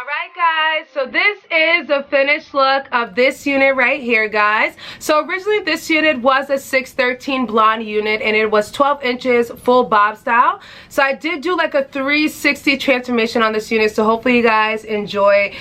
Alright guys, so this is the finished look of this unit right here, guys. So originally this unit was a 613 blonde unit and it was 12 inches full bob style. So I did do like a 360 transformation on this unit, so hopefully you guys enjoy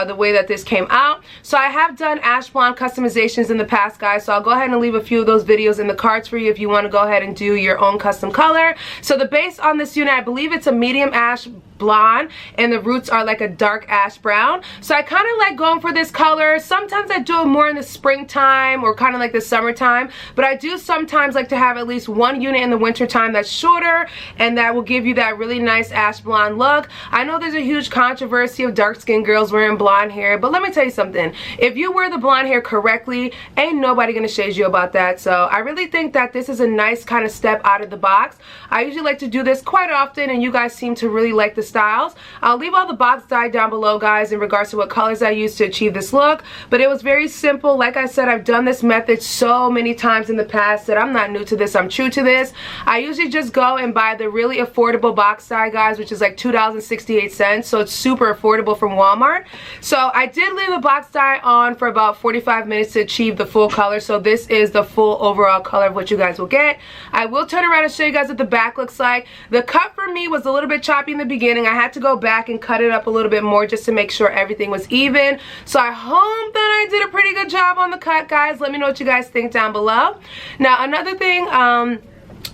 the way that this came out. So I have done ash blonde customizations in the past, guys, so I'll go ahead and leave a few of those videos in the cards for you if you want to go ahead and do your own custom color. So the base on this unit, I believe it's a medium ash blonde and the roots are like a dark ash brown. So I kind of like going for this color. Sometimes I do it more in the springtime or kind of like the summertime, but I do sometimes like to have at least one unit in the wintertime that's shorter and that will give you that really nice ash blonde look. I know there's a huge controversy of dark skinned girls wearing blonde hair, but let me tell you something. If you wear the blonde hair correctly, ain't nobody gonna shade you about that. So I really think that this is a nice kind of step out of the box. I usually like to do this quite often and you guys seem to really like the styles. I'll leave all the box dye down below, guys, in regards to what colors I used to achieve this look, but it was very simple. Like I said, I've done this method so many times in the past that I'm not new to this. I'm true to this. I usually just go and buy the really affordable box dye, guys, which is like $2.68, so it's super affordable from Walmart. So I did leave the box dye on for about 45 minutes to achieve the full color, so this is the full overall color of what you guys will get. I will turn around and show you guys what the back looks like. The cut for me was a little bit choppy in the beginning. I had to go back and cut it up a little bit more just to make sure everything was even. So I hope that I did a pretty good job on the cut, guys. Let me know what you guys think down below. Now, another thing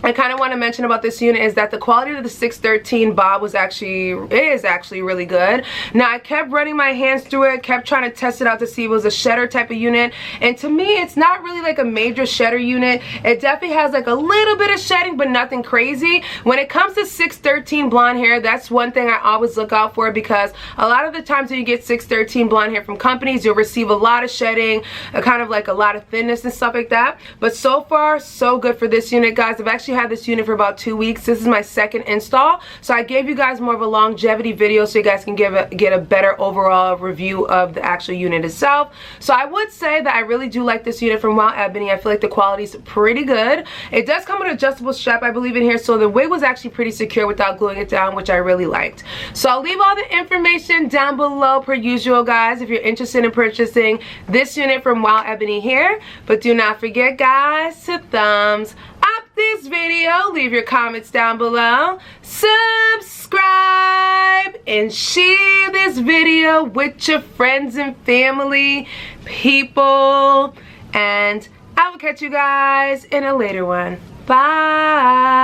I kind of want to mention about this unit is that the quality of the 613 bob is actually really good. Now I kept running my hands through it, kept trying to test it out to see if it was a shedder type of unit, and to me it's not really like a major shedder unit. It definitely has like a little bit of shedding but nothing crazy. When it comes to 613 blonde hair, that's one thing I always look out for, because a lot of the times when you get 613 blonde hair from companies, you'll receive a lot of shedding, kind of like a lot of thinness and stuff like that. But so far so good for this unit, guys. I've actually had this unit for about 2 weeks. This is my second install, so I gave you guys more of a longevity video so you guys can get a better overall review of the actual unit itself. So I would say that I really do like this unit from Wowebony. I feel like the quality is pretty good. It does come with an adjustable strap, I believe, in here, so the wig was actually pretty secure without gluing it down, which I really liked. So I'll leave all the information down below per usual, guys, if you're interested in purchasing this unit from Wowebony here. But do not forget, guys, to thumbs up this video, leave your comments down below, subscribe, and share this video with your friends and family, people, and I will catch you guys in a later one. Bye.